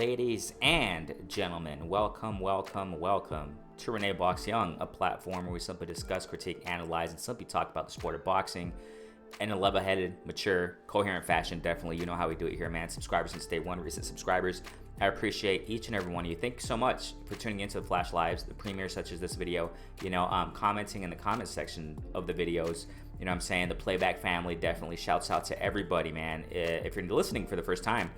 Ladies and gentlemen, welcome to Renee Box Young, a platform where we simply discuss, critique, analyze, and simply talk about the sport of boxing in a level-headed, mature, coherent fashion. Definitely, you know how we do it here, man. Subscribers since day one, recent subscribers. I appreciate each and every one of you. Thank you so much for tuning into the Flash Lives, the premiere such as this video, commenting in the comment section of the videos. You know what I'm saying? The Playback family definitely shouts out to everybody, man. If you're listening for the first time,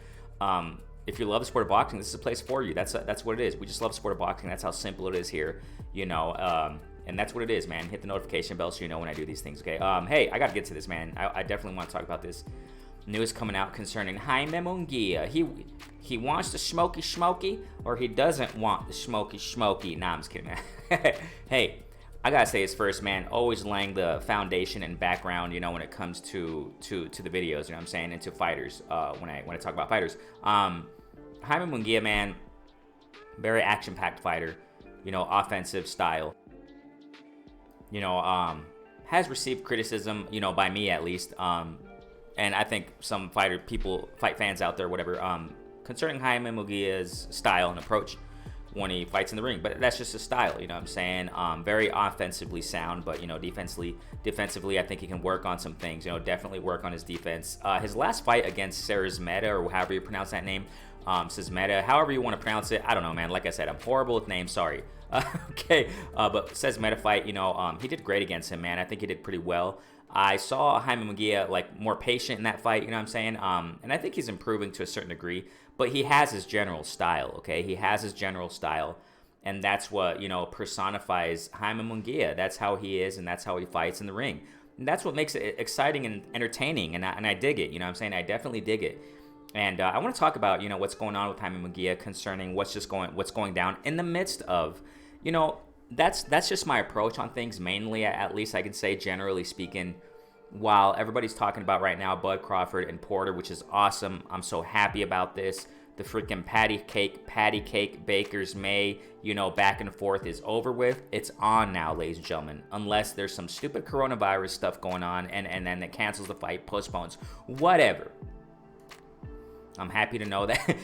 if you love the sport of boxing, this is a place for you. That's what it is. We just love the sport of boxing. That's how simple it is here, and that's what it is, man. Hit the notification bell so you know when I do these things, okay? Hey, I got to get to this, man. I definitely want to talk about this news coming out concerning Jaime Munguia. He wants the smoky, or he doesn't want the smoky. Nah, I'm just kidding, man. Hey, I gotta say this first, man. Always laying the foundation and background, when it comes to the videos, I'm saying, and to fighters. When I talk about fighters, Jaime Munguia, man, very action-packed fighter, offensive style. Has received criticism, by me at least, and I think some fight fans out there, whatever, concerning Jaime Munguia's style and approach when he fights in the ring. But that's just his style, what I'm saying? Very offensively sound, but defensively I think he can work on some things, definitely work on his defense. His last fight against Sergey, or however you pronounce that name, Sergey, however you want to pronounce it, I don't know, man. Like I said, I'm horrible with names, sorry. Okay, but Sergey fight, he did great against him, man. I think he did pretty well. I saw Jaime Munguia more patient in that fight, and I think he's improving to a certain degree, but he has his general style, okay? He has his general style, and that's what, personifies Jaime Munguia. That's how he is, and that's how he fights in the ring. And that's what makes it exciting and entertaining, and I dig it, I definitely dig it. And I want to talk about, what's going on with Jaime Munguia concerning what's going down in the midst of, that's just my approach on things, mainly, at least I can say, generally speaking. While everybody's talking about right now Bud Crawford and Porter, which is awesome, I'm so happy about this. The freaking patty cake Baker's May, back and forth is over with. It's on now, ladies and gentlemen, unless there's some stupid coronavirus stuff going on and then it cancels the fight, postpones, whatever. I'm happy to know that.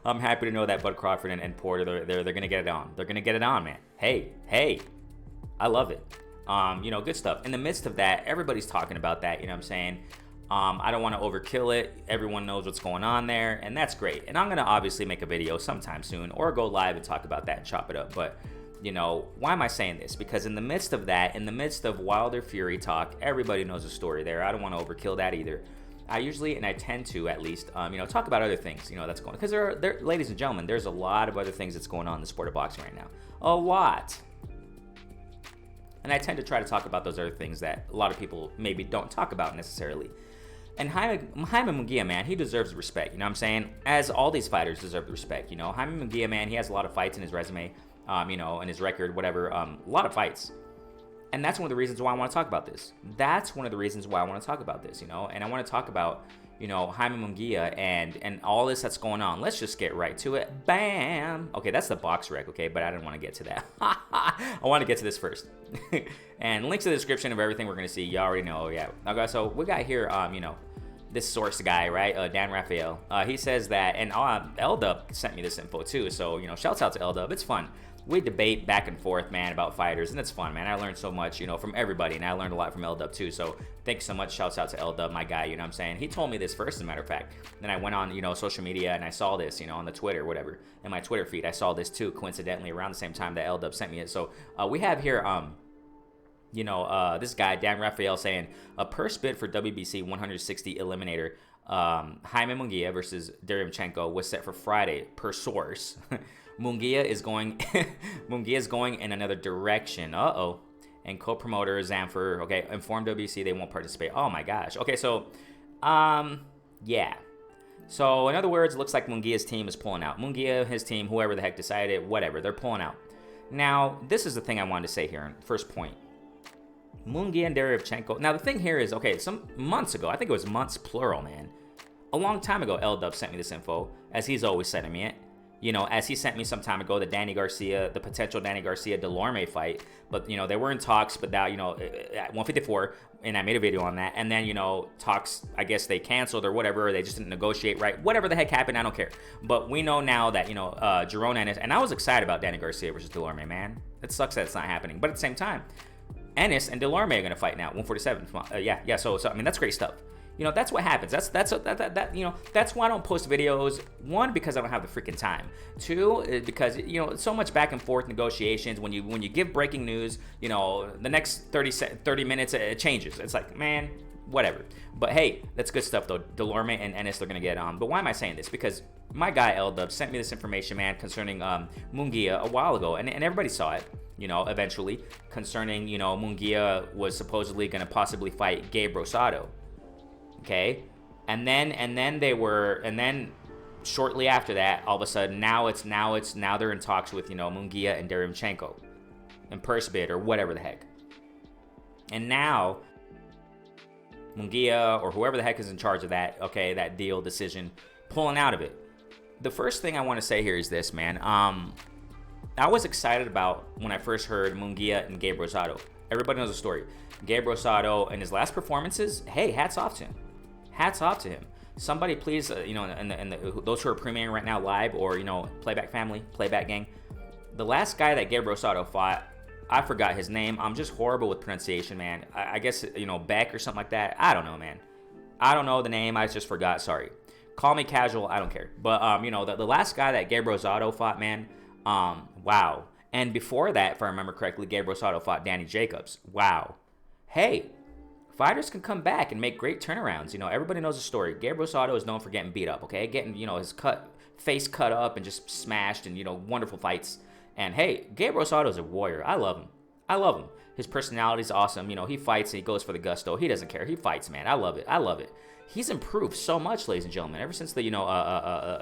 I'm happy to know that Bud Crawford and Porter, they're gonna get it on. They're gonna get it on, man. Hey, I love it. Good stuff. In the midst of that, everybody's talking about that. I don't want to overkill it. Everyone knows what's going on there, and that's great. And I'm gonna obviously make a video sometime soon, or go live and talk about that and chop it up. But why am I saying this? Because in the midst of that, in the midst of Wilder Fury talk, everybody knows the story there. I don't want to overkill that either. I usually, and I tend to at least, talk about other things, that's going on. Because there, ladies and gentlemen, there's a lot of other things that's going on in the sport of boxing right now. A lot. And I tend to try to talk about those other things that a lot of people maybe don't talk about necessarily. And Jaime Munguia, man, he deserves respect, As all these fighters deserve the respect, Jaime Munguia, man, he has a lot of fights in his resume, in his record, whatever, a lot of fights. And that's one of the reasons why I want to talk about this. And I want to talk about, Jaime Munguia and all this that's going on. Let's just get right to it. Bam! Okay, that's the box rec, okay? But I didn't want to get to that. I want to get to this first. And links in the description of everything we're going to see. You already know, yeah. Okay, so we got here, this source guy, right? Dan Raphael. He says that, and L-Dub sent me this info too. So, shouts out to L-Dub. It's fun. We debate back and forth, man, about fighters, and it's fun, man. I learned so much, from everybody, and I learned a lot from L-Dub too, so thanks so much. Shouts out to L-Dub, my guy, He told me this first, as a matter of fact. Then I went on, social media, and I saw this, on the Twitter, whatever. In my Twitter feed, I saw this too, coincidentally, around the same time that L-Dub sent me it. So we have here, this guy, Dan Raphael, saying, a purse bid for WBC 160 Eliminator, Jaime Munguia versus Derevyanchenko was set for Friday, per source. Munguia is going in another direction. And co-promoter Zamfer, okay, informed WBC they won't participate. Oh my gosh. Okay, so yeah. So in other words, it looks like Munguia's team is pulling out. Munguia, his team, whoever the heck decided, whatever, they're pulling out. Now, this is the thing I wanted to say here. First point. Munguia and Derevyanchenko. Now the thing here is, okay, some months ago, I think it was months plural, man. A long time ago, L-Dub sent me this info, as he's always sending me it. you know, as he sent me some time ago, the potential Danny Garcia Delorme fight. But, you know, they were in talks, but now, you know, at 154, and I made a video on that. And then, you know, talks, I guess they canceled or whatever. Or they just didn't negotiate right. Whatever the heck happened, I don't care. But we know now that, you know, Jerome Ennis, and I was excited about Danny Garcia versus Delorme, man. It sucks that it's not happening. But at the same time, Ennis and Delorme are going to fight now, 147. Yeah. So I mean, that's great stuff. You know, that's what happens. You know, that's why I don't post videos. One, because I don't have the freaking time. Two, because, you know, so much back and forth negotiations. When you give breaking news, you know, the next 30 minutes it changes. It's like, man, whatever. But hey, that's good stuff though. Delorme and Ennis, they're gonna get on. But why am I saying this? Because my guy L-Dub sent me this information, man, concerning Munguia a while ago, and everybody saw it. You know, eventually, concerning, you know, Munguia was supposedly gonna possibly fight Gabe Rosado. Okay, and then shortly after that, all of a sudden, now they're in talks with, you know, Munguia and Derevyanchenko and purse bid or whatever the heck. And now Munguia or whoever the heck is in charge of that, okay, that deal decision, pulling out of it. The first thing I want to say here is this, man. I was excited about when I first heard Munguia and Gabe Rosado. Everybody knows the story. Gabe Rosado in his last performances, hey, hats off to him. Hats off to him. Somebody please, you know, those who are premiering right now live, or, you know, Playback family, Playback gang. The last guy that Gabe Rosado fought, I forgot his name. I'm just horrible with pronunciation, man. I guess, you know, Beck or something like that. I don't know, man. I don't know the name. I just forgot. Sorry. Call me casual. I don't care. But, you know, the last guy that Gabe Rosado fought, man, wow. And before that, if I remember correctly, Gabe Rosado fought Danny Jacobs. Wow. Hey. Fighters can come back and make great turnarounds. You know, everybody knows the story. Gabe Rosado is known for getting beat up, okay? Getting, you know, his face cut up and just smashed, and, you know, wonderful fights. And hey, Gabe Rosado is a warrior. I love him. I love him. His personality is awesome. You know, he fights and he goes for the gusto. He doesn't care. He fights, man. I love it. I love it. He's improved so much, ladies and gentlemen, ever since the, you know,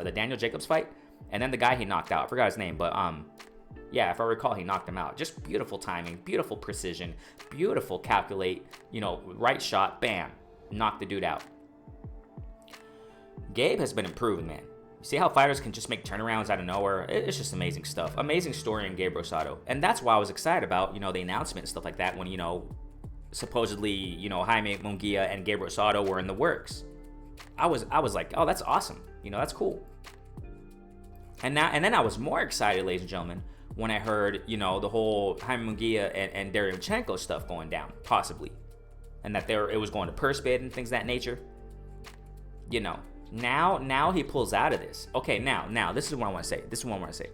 the Daniel Jacobs fight, and then the guy he knocked out. I forgot his name, but yeah, if I recall, he knocked him out. Just beautiful timing, beautiful precision, beautiful calculate, you know, right shot, bam, knock the dude out. Gabe has been improving, man. See how fighters can just make turnarounds out of nowhere? It's just amazing stuff. Amazing story in Gabe Rosado. And that's why I was excited about, you know, the announcement and stuff like that when, you know, supposedly, you know, Jaime Munguia and Gabe Rosado were in the works. I was like, oh, that's awesome. You know, that's cool. And then I was more excited, ladies and gentlemen, when I heard, you know, the whole Jaime Munguia and Derevyanchenko stuff going down, possibly. And that it was going to purse bid and things of that nature. You know, now he pulls out of this. Okay, now, this is what I want to say.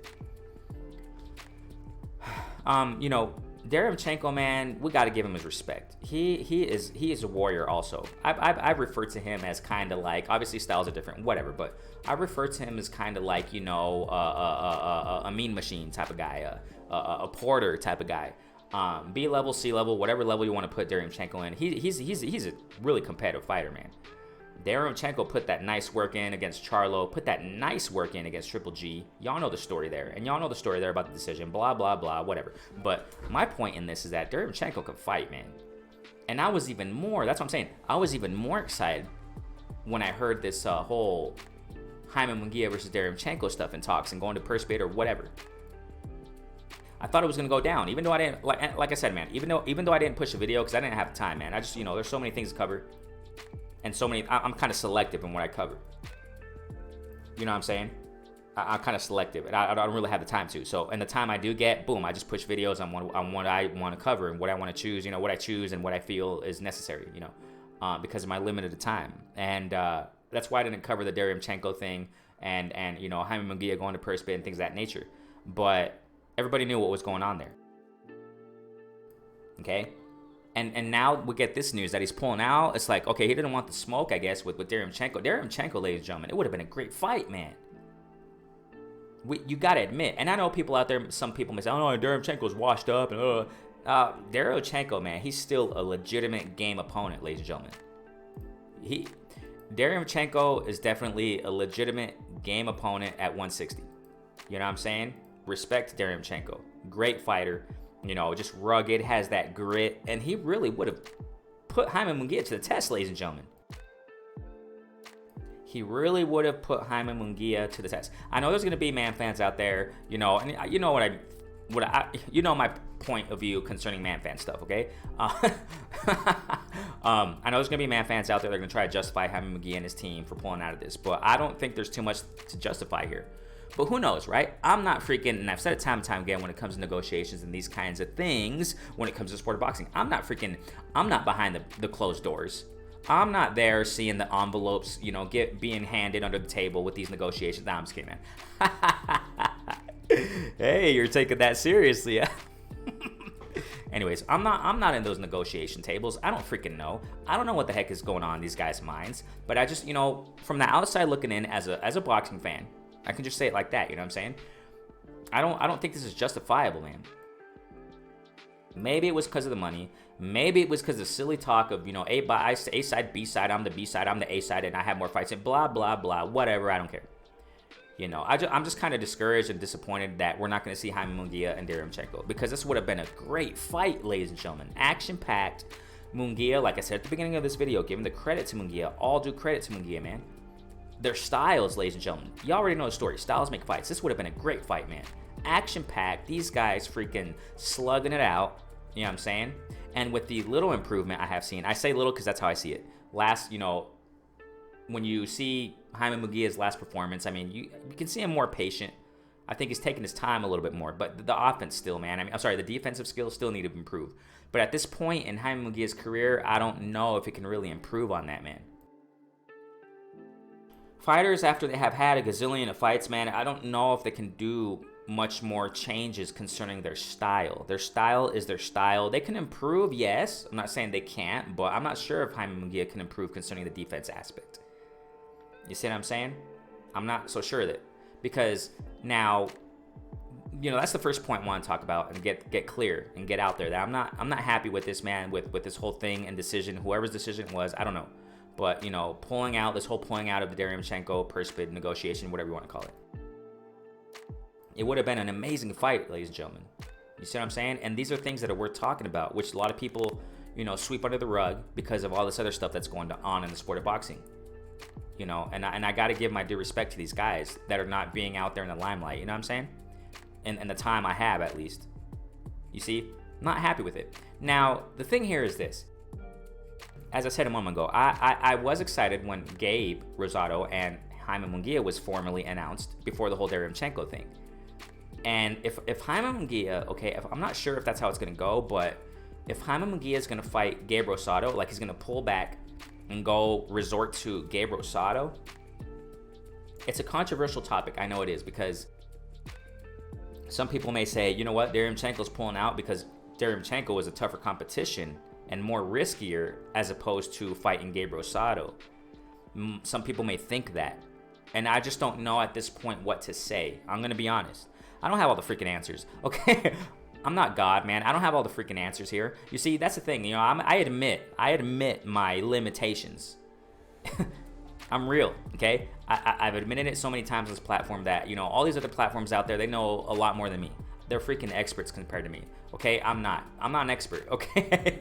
You know, Derevyanchenko, man, we got to give him his respect. He is a warrior also. I refer to him as kind of like, obviously styles are different, whatever, but I refer to him as kind of like, you know, a mean machine type of guy, a porter type of guy. B level, C level, whatever level you want to put Derevyanchenko in. He's a really competitive fighter, man. Derevyanchenko put that nice work in against Charlo, put that nice work in against Triple G. Y'all know the story there, and y'all know the story there about the decision, blah, blah, blah, whatever. But my point in this is that Derevyanchenko can fight, man. And I was even more, that's what I'm saying, I was even more excited when I heard this whole Jaime Munguia versus Derevyanchenko stuff in talks and going to purse bid or whatever. I thought it was going to go down, even though I didn't, like I said, man, even though I didn't push a video because I didn't have the time, man. I just, you know, there's so many things to cover. And so many, I'm kind of selective in what I cover. You know what I'm saying? I'm kind of selective, and I don't really have the time to. So, and the time I do get, boom, I just push videos on what I want to cover and what I want to choose. You know, what I choose and what I feel is necessary. You know, because of my limited time, and that's why I didn't cover the Derevyanchenko thing and you know, Jaime Munguia going to purse bid and things of that nature. But everybody knew what was going on there. Okay. And now we get this news that he's pulling out. It's like, okay, he didn't want the smoke, I guess, with Derevyanchenko. Derevyanchenko, ladies and gentlemen, it would have been a great fight, man. You got to admit, and I know people out there, some people may say, oh, no, Derevyanchenko's washed up. And Derevyanchenko, man, he's still a legitimate game opponent, ladies and gentlemen. Derevyanchenko is definitely a legitimate game opponent at 160. You know what I'm saying? Respect Derevyanchenko. Great fighter. You know, just rugged, has that grit, and he really would have put Jaime Munguia to the test, ladies and gentlemen. he really would have put Jaime Munguia to the test. I know there's going to be man fans out there, you know, and you know you know my point of view concerning man fan stuff, okay? I know there's going to be man fans out there that are going to try to justify Jaime Munguia and his team for pulling out of this, but I don't think there's too much to justify here. But who knows, right? I'm not freaking, and I've said it time and time again when it comes to negotiations and these kinds of things, when it comes to sport of boxing, I'm not behind the closed doors. I'm not there seeing the envelopes, you know, being handed under the table with these negotiations. Nah, I'm just kidding, man. Hey, you're taking that seriously, yeah? Anyways, I'm not in those negotiation tables. I don't freaking know. I don't know what the heck is going on in these guys' minds. But I just, you know, from the outside looking in as a boxing fan, I can just say it like that, you know what I'm saying? I don't think this is justifiable, man. Maybe it was because of the money. Maybe it was because of silly talk of, you know, A side, B side, I'm the B side, I'm the A side, and I have more fights, and blah, blah, blah, whatever, I don't care. You know, I'm just kind of discouraged and disappointed that we're not going to see Jaime Munguia and Derevyanchenko, because this would have been a great fight, ladies and gentlemen. Action-packed. Munguia, like I said at the beginning of this video, giving the credit to Munguia, all due credit to Munguia, man. Their styles, ladies and gentlemen. You already know the story. Styles make fights. This would have been a great fight, man. Action-packed. These guys freaking slugging it out. You know what I'm saying? And with the little improvement I have seen, I say little because that's how I see it. Last, you know, when you see Jaime Munguia's last performance, I mean, you can see him more patient. I think he's taking his time a little bit more. But the offense still, man. I mean, I'm sorry, the defensive skills still need to improve. But at this point in Jaime Munguia's career, I don't know if it can really improve on that, man. Fighters, after they have had a gazillion of fights, man, I don't know if they can do much more changes concerning their style. Their style is their style. They can improve, yes. I'm not saying they can't, but I'm not sure if Jaime Munguia can improve concerning the defense aspect. You see what I'm saying? I'm not so sure of that. Because now, you know, that's the first point I want to talk about and get clear and get out there. That I'm not happy with this, man, with this whole thing and decision. Whoever's decision it was, I don't know. But, you know, pulling out of the Derevyanchenko purse bid negotiation, whatever you want to call it. It would have been an amazing fight, ladies and gentlemen. You see what I'm saying? And these are things that are worth talking about, which a lot of people, you know, sweep under the rug because of all this other stuff that's going on in the sport of boxing. You know, and I got to give my due respect to these guys that are not being out there in the limelight. You know what I'm saying? And the time I have, at least. You see? I'm not happy with it. Now, the thing here is this. As I said a moment ago, I was excited when Gabe Rosado and Jaime Munguia was formally announced before the whole Derevyanchenko thing. And if Jaime Munguia, okay, I'm not sure if that's how it's going to go, but if Jaime Munguia is going to fight Gabe Rosado, like he's going to pull back and go resort to Gabe Rosado, it's a controversial topic. I know it is, because some people may say, you know what, Derevyanchenko's pulling out because Derevyanchenko was a tougher competition and more riskier as opposed to fighting Gabe Rosado. Some people may think that. And I just don't know at this point what to say. I'm going to be honest. I don't have all the freaking answers, okay? I'm not God, man. I don't have all the freaking answers here. You see, that's the thing. You know, I admit my limitations. I'm real, okay? I've admitted it so many times on this platform that, you know, all these other platforms out there, they know a lot more than me. They're freaking experts compared to me, okay? I'm not an expert, okay?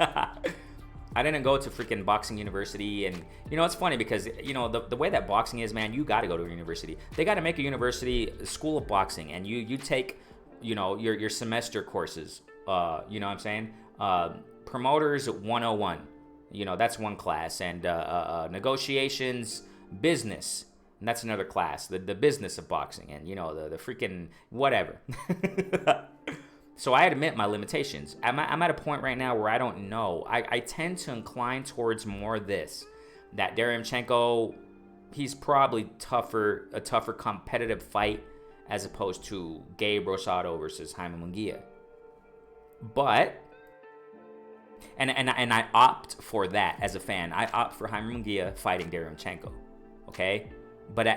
I didn't go to freaking boxing university, and you know, it's funny because, you know, the way that boxing is, man, you got to go to a university. They got to make a university, a school of boxing, and you take, you know, your semester courses, you know what I'm saying? Promoters 101, you know, that's one class, and negotiations, business, and that's another class, the business of boxing, and you know, the freaking whatever. So I admit my limitations. I'm at a point right now where I don't know. I tend to incline towards more this, that Derevyanchenko, he's probably a tougher competitive fight as opposed to Gabe Rosado versus Jaime Munguia. But, and I opt for that as a fan. I opt for Jaime Munguia fighting Derevyanchenko, okay? But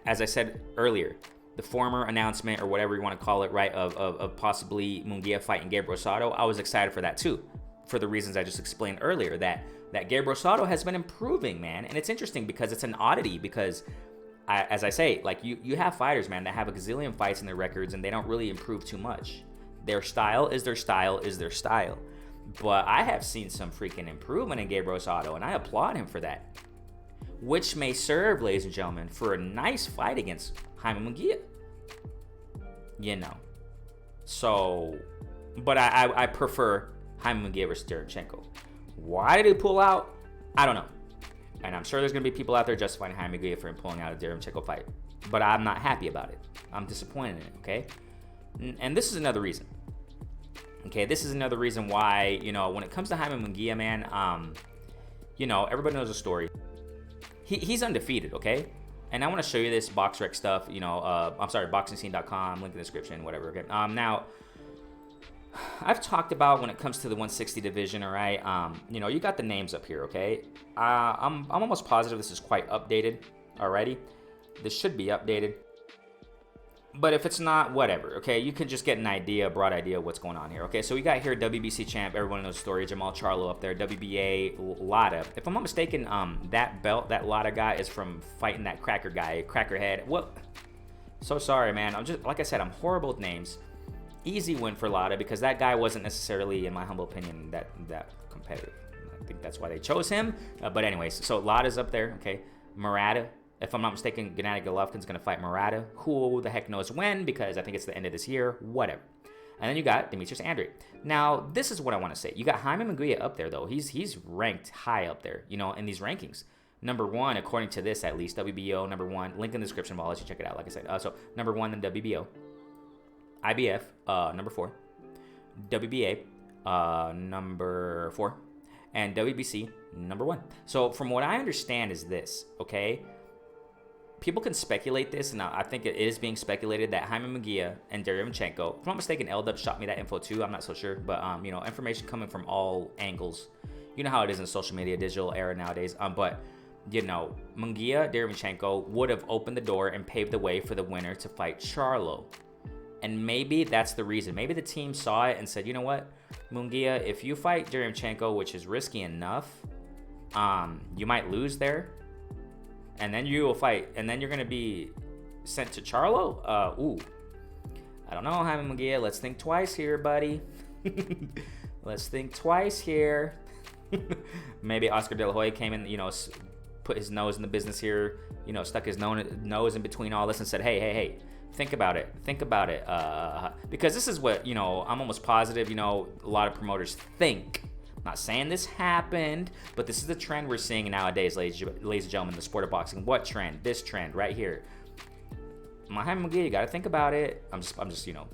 as I said earlier, the former announcement, or whatever you want to call it, right, of possibly Munguia fighting Gabe Rosado, I was excited for that too, for the reasons I just explained earlier, that Gabe Rosado has been improving, man. And it's interesting because it's an oddity, because as I say, like, you have fighters, man, that have a gazillion fights in their records and they don't really improve too much. Their style is their style is their style. But I have seen some freaking improvement in Gabe Rosado, and I applaud him for that. which may serve, ladies and gentlemen, for a nice fight against Jaime Munguia. You know. So, but I prefer Jaime Munguia versus Derevyanchenko. Why did he pull out? I don't know. And I'm sure there's going to be people out there justifying Jaime Munguia for pulling out a Derevyanchenko fight. But I'm not happy about it. I'm disappointed in it, okay? And this is another reason. Okay, this is another reason why, you know, when it comes to Jaime Munguia, man, you know, everybody knows the story. He's undefeated, okay? And I want to show you this BoxRec stuff, you know, I'm sorry, boxingscene.com, link in the description, whatever, okay? Now, I've talked about when it comes to the 160 division, all right? You know, you got the names up here, okay? I'm almost positive this is quite updated already. This should be updated. But if it's not, whatever, okay? You can just get an idea, a broad idea of what's going on here, okay? So we got here WBC champ, everyone knows the story, Jamal Charlo up there, WBA, Lada. If I'm not mistaken, that belt, that Lada guy is from fighting that Cracker guy, Crackerhead. Well, so sorry, man. I'm just, like I said, I'm horrible with names. Easy win for Lada because that guy wasn't necessarily, in my humble opinion, that competitive. I think that's why they chose him. But anyways, so Lada's up there, okay? Murata. If I'm not mistaken, Gennady Golovkin's going to fight Murata. Who the heck knows when, because I think it's the end of this year. Whatever. And then you got Demetrius Andre. Now, this is what I want to say. You got Jaime Munguia up there, though. He's ranked high up there, you know, in these rankings. Number one, according to this at least, WBO, number one. Link in the description, but I'll let you check it out, like I said. So, number one in WBO. IBF, number 4. WBA, number 4. And WBC, number 1. So, from what I understand is this, okay? People can speculate this, and I think it is being speculated that Jaime Munguia and Derevyanchenko, if I'm not mistaken, LW shot me that info too, I'm not so sure, but, you know, information coming from all angles. You know how it is in social media, digital era nowadays, but, you know, Munguia, Derevyanchenko would have opened the door and paved the way for the winner to fight Charlo. And maybe that's the reason. Maybe the team saw it and said, you know what, Munguia, if you fight Derevyanchenko, which is risky enough, you might lose there. And then you will fight, and then you're going to be sent to Charlo? I don't know, Jaime Munguia. Let's think twice here, buddy. Let's think twice here. Maybe Oscar De La Hoya came in, you know, put his nose in the business here, you know, stuck his nose in between all this and said, hey, think about it. Think about it. Because this is what, you know, I'm almost positive, you know, a lot of promoters think. Not saying this happened, but this is the trend we're seeing nowadays, ladies and gentlemen, in the sport of boxing. What trend? This trend right here. Jaime Munguia, you got to think about it. I'm just, you know,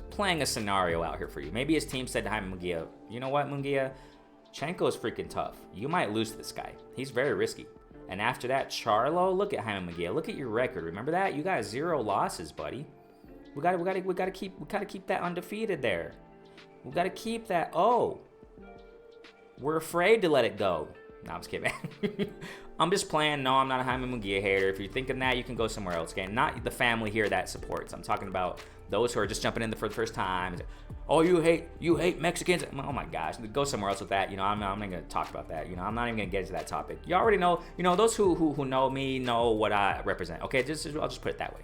playing a scenario out here for you. Maybe his team said to Jaime Munguia, you know what, Munguia? Chenko is freaking tough. You might lose to this guy. He's very risky. And after that, Charlo, look at Jaime Munguia. Look at your record. Remember that? You got 0 losses, buddy. We gotta keep that undefeated there. We got to keep that. Oh, we're afraid to let it go. No, I'm just kidding. I'm just playing. No, I'm not a Jaime Munguia hater. If you're thinking that, you can go somewhere else. Okay, not the family here that supports. I'm talking about those who are just jumping in for the first time. Oh, you hate Mexicans. Oh my gosh, go somewhere else with that. You know, I'm not going to talk about that. You know, I'm not even going to get into that topic. You already know. You know, those who know me know what I represent. Okay, I'll just put it that way.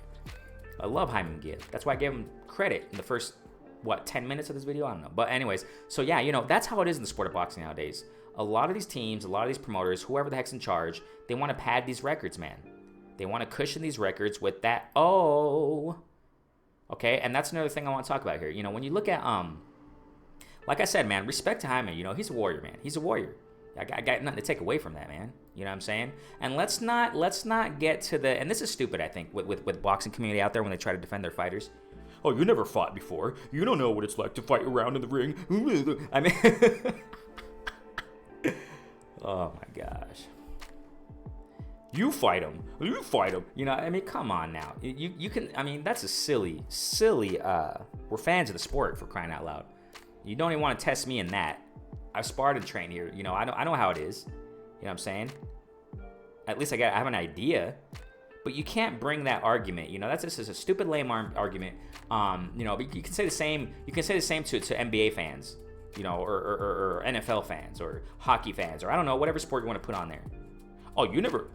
I love Jaime Munguia. That's why I gave him credit in the first 10 minutes of this video? I don't know. But anyways, so yeah, you know, that's how it is in the sport of boxing nowadays. A lot of these teams, a lot of these promoters, whoever the heck's in charge, they want to pad these records, man. They want to cushion these records with that, okay? And that's another thing I want to talk about here. You know, when you look at, like I said, man, respect to Jaime. You know, he's a warrior, man. He's a warrior. I got nothing to take away from that, man. You know what I'm saying? And let's not get to the, and this is stupid, I think, with boxing community out there when they try to defend their fighters. Oh, you never fought before. You don't know what it's like to fight around in the ring. I mean, oh my gosh. You fight him. You know, I mean, come on now. You can, I mean, that's a silly, we're fans of the sport, for crying out loud. You don't even want to test me in that. I've sparred and trained here. You know, I know how it is. You know what I'm saying? At least I have an idea. But you can't bring that argument. You know, that's just a stupid, lame argument. You know, you can say the same. You can say the same to NBA fans, you know, or NFL fans, or hockey fans, or I don't know, whatever sport you want to put on there. Oh, you never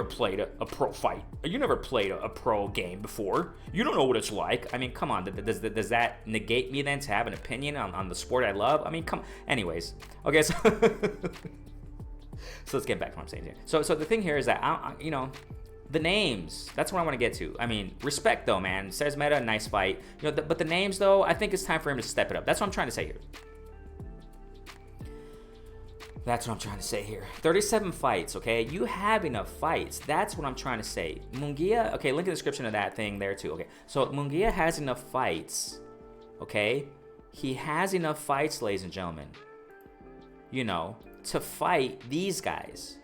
played a pro fight. You never played a pro game before. You don't know what it's like. I mean, come on. Does that negate me then to have an opinion on the sport I love? I mean, anyways. Okay, so So let's get back to what I'm saying here. So the thing here is that, you know, the names, that's what I want to get to. I mean, respect though, man. Says Meta, nice fight. You know, but the names though, I think it's time for him to step it up. That's what I'm trying to say here. That's what I'm trying to say here. 37 fights, okay? You have enough fights. That's what I'm trying to say. Munguia, okay, link in the description of that thing there too, okay? So Munguia has enough fights, okay? He has enough fights, ladies and gentlemen, you know, to fight these guys.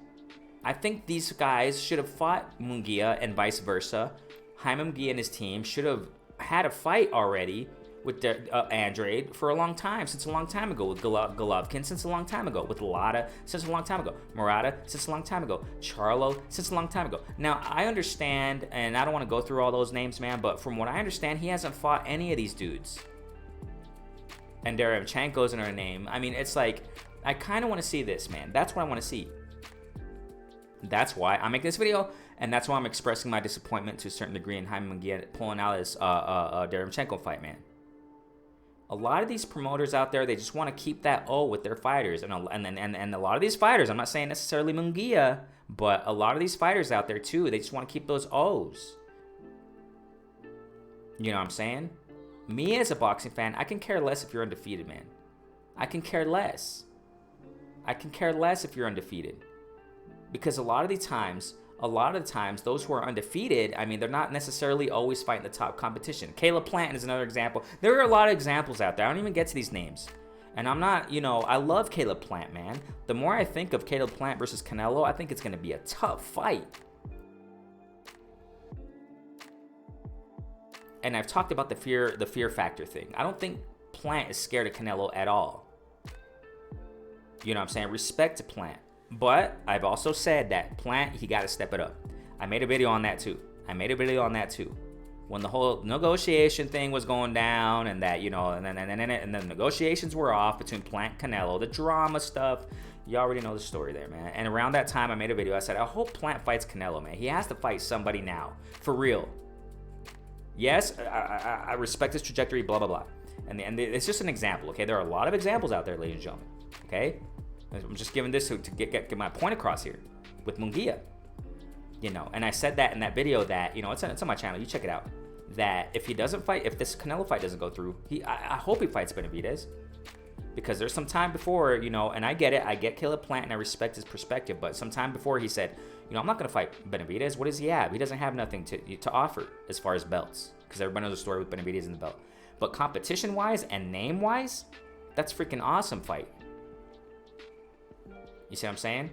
I think these guys should have fought Munguia and vice versa. Jaime Munguia and his team should have had a fight already with their, Andrade for a long time, since a long time ago, with Golovkin since a long time ago, with Lada since a long time ago, Murata since a long time ago, Charlo since a long time ago. Now, I understand, and I don't want to go through all those names, man, but from what I understand, he hasn't fought any of these dudes. And Derevyanchenko's in her name. I mean, it's like, I kind of want to see this, man. That's what I want to see. That's why I'm making this video, and that's why I'm expressing my disappointment to a certain degree in Jaime Munguia pulling out his Derevyanchenko fight, man. A lot of these promoters out there, they just want to keep that O with their fighters, and a lot of these fighters, I'm not saying necessarily Munguia, but a lot of these fighters out there too, they just want to keep those O's. You know what I'm saying? Me as a boxing fan, I can care less if you're undefeated, man. I can care less. I can care less if you're undefeated. Because a lot of the times, those who are undefeated, I mean, they're not necessarily always fighting the top competition. Caleb Plant is another example. There are a lot of examples out there. I don't even get to these names. And I'm not, you know, I love Caleb Plant, man. The more I think of Caleb Plant versus Canelo, I think it's going to be a tough fight. And I've talked about the fear factor thing. I don't think Plant is scared of Canelo at all. You know what I'm saying? Respect to Plant. But I've also said that Plant, he got to step it up. I made a video on that too. When the whole negotiation thing was going down, and that, you know, and then the negotiations were off between Plant and Canelo, the drama stuff, you already know the story there, man. And around that time, I made a video. I said, I hope Plant fights Canelo, man. He has to fight somebody now, for real. Yes, I respect his trajectory, blah, blah, blah. And it's just an example, okay? There are a lot of examples out there, ladies and gentlemen, okay? I'm just giving this to get my point across here with Munguia, you know. And I said that in that video that, you know, it's on my channel. You check it out. That if he doesn't fight, if this Canelo fight doesn't go through, I hope he fights Benavidez, because there's some time before, you know, and I get it. I get Caleb Plant and I respect his perspective, but some time before he said, you know, I'm not gonna fight Benavidez. What does he have? He doesn't have nothing to offer as far as belts, because everybody knows the story with Benavidez in the belt. But competition-wise and name-wise, that's freaking awesome fight. You see what I'm saying?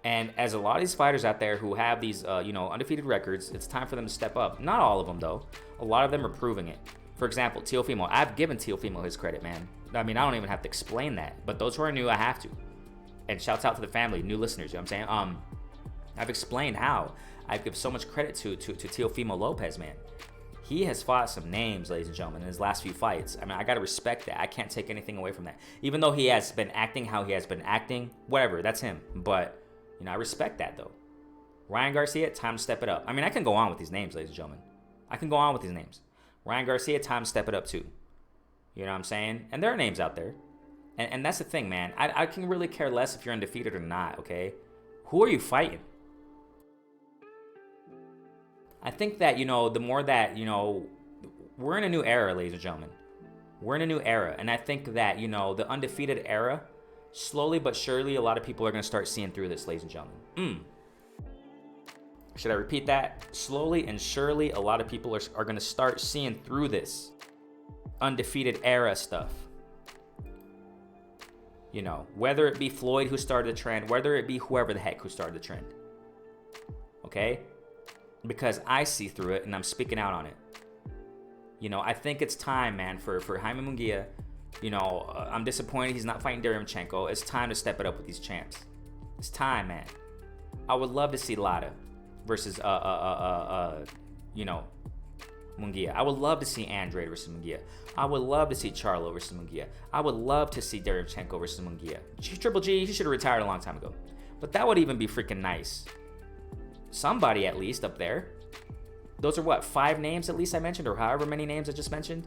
And as a lot of these fighters out there who have these, you know, undefeated records, it's time for them to step up. Not all of them, though. A lot of them are proving it. For example, Teofimo. I've given Teofimo his credit, man. I mean, I don't even have to explain that. But those who are new, I have to. And shouts out to the family, new listeners, you know what I'm saying? I've explained how I give so much credit to Teofimo Lopez, man. He has fought some names, ladies and gentlemen, in his last few fights. I mean, I got to respect that. I can't take anything away from that. Even though he has been acting how he has been acting, whatever, that's him. But, you know, I respect that, though. Ryan Garcia, time to step it up. I mean, I can go on with these names, ladies and gentlemen. I can go on with these names. Ryan Garcia, time to step it up, too. You know what I'm saying? And there are names out there. And that's the thing, man. I can really care less if you're undefeated or not, okay? Who are you fighting? I think that, you know, the more that, you know, we're in a new era, ladies and gentlemen. We're in a new era. And I think that, you know, the undefeated era, slowly but surely, a lot of people are going to start seeing through this, ladies and gentlemen. Should I repeat that? Slowly and surely, a lot of people are going to start seeing through this undefeated era stuff. You know, whether it be Floyd who started the trend, whether it be whoever the heck who started the trend. Okay? Because I see through it and I'm speaking out on it. You know, I think it's time, man, for Jaime Munguia. You know, I'm disappointed he's not fighting Derevyanchenko. It's time to step it up with these champs. It's time, man. I would love to see Lada versus, you know, Munguia. I would love to see Andrade versus Munguia. I would love to see Charlo versus Munguia. I would love to see Derevyanchenko versus Munguia. Triple G, he should have retired a long time ago. But that would even be freaking nice. Somebody at least up there. Those are what, 5 names at least I mentioned, or however many names I just mentioned?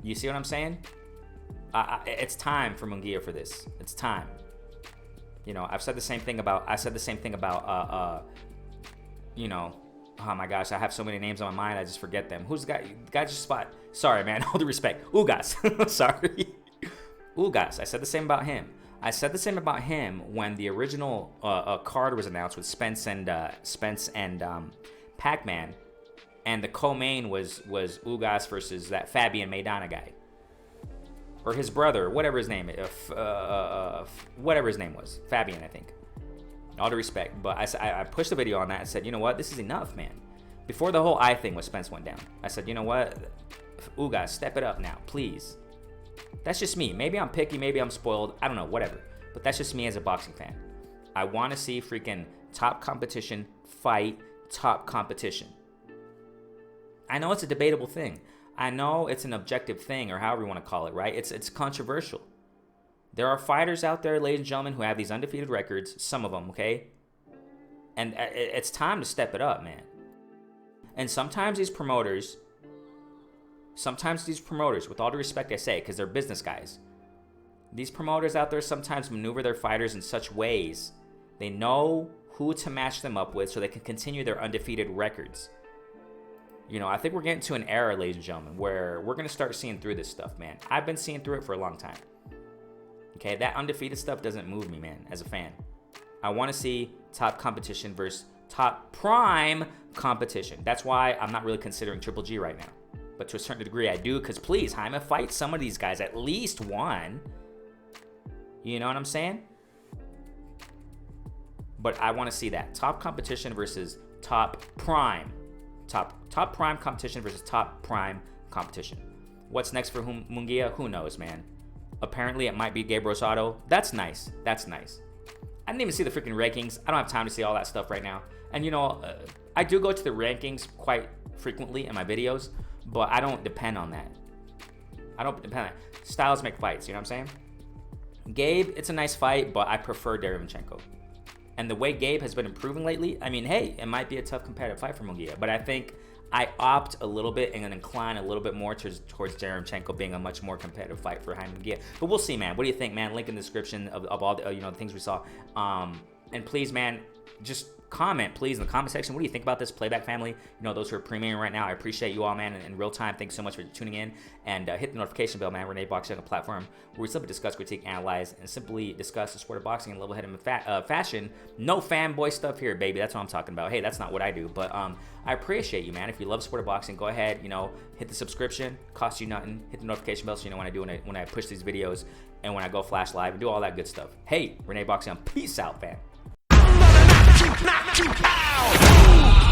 You see what I'm saying? It's time for Munguia for this. It's time. You know, I've said the same thing about. You know, oh my gosh, I have so many names on my mind, I just forget them. Who's the guy? The guy just spot. Sorry, man. All due respect. Ugas. Sorry. Ugas. I said the same about him. I said the same about him when the original card was announced with Spence and Pac-Man, and the co-main was Ugas versus that Fabian Maidana guy, or his brother, whatever his name, whatever his name was, Fabian, I think. All due respect, but I pushed the video on that and said, you know what, this is enough, man. Before the whole eye thing with Spence went down, I said, you know what, Ugas, step it up now, please. That's just me. Maybe I'm picky, maybe I'm spoiled, I don't know, whatever. But that's just me as a boxing fan. I want to see freaking top competition fight top competition. I know it's a debatable thing. I know it's an objective thing, or however you want to call it, right? It's controversial. There are fighters out there, ladies and gentlemen, who have these undefeated records, some of them, okay? And it's time to step it up, man. And sometimes these promoters, with all due respect I say, because they're business guys, these promoters out there sometimes maneuver their fighters in such ways, they know who to match them up with so they can continue their undefeated records. You know, I think we're getting to an era, ladies and gentlemen, where we're going to start seeing through this stuff, man. I've been seeing through it for a long time. Okay, that undefeated stuff doesn't move me, man, as a fan. I want to see top competition versus top prime competition. That's why I'm not really considering Triple G right now. But to a certain degree, I do, because please, Jaime, fight some of these guys, at least one. You know what I'm saying? But I want to see that. Top competition versus top prime. Top prime competition versus top prime competition. What's next for Munguia? Who knows, man. Apparently, it might be Gabe Rosado. That's nice. That's nice. I didn't even see the freaking rankings. I don't have time to see all that stuff right now. And, you know, I do go to the rankings quite frequently in my videos, but I don't depend on that. I don't depend on that. Styles make fights, you know what I'm saying? Gabe, it's a nice fight, but I prefer Derevyanchenko. And the way Gabe has been improving lately, I mean, hey, it might be a tough competitive fight for Munguia, but I think I opt a little bit and incline a little bit more towards Derevyanchenko being a much more competitive fight for Jaime Munguia. But we'll see, man. What do you think, man? Link in the description of all the the things we saw. And please, man, just comment, please, in the comment section. What do you think about this Playback family? You know, those who are premiering right now, I appreciate you all, man, in real time. Thanks so much for tuning in. And hit the notification bell, man. Renee Boxing, a platform where we simply discuss, critique, analyze, and simply discuss the sport of boxing in level-headed fashion. No fanboy stuff here, baby. That's what I'm talking about. Hey, that's not what I do. But I appreciate you, man. If you love sport of boxing, go ahead, hit the subscription. Costs you nothing. Hit the notification bell so you know when I push these videos and when I go flash live and do all that good stuff. Hey, Renee Boxing, peace out, fam. Knock you out.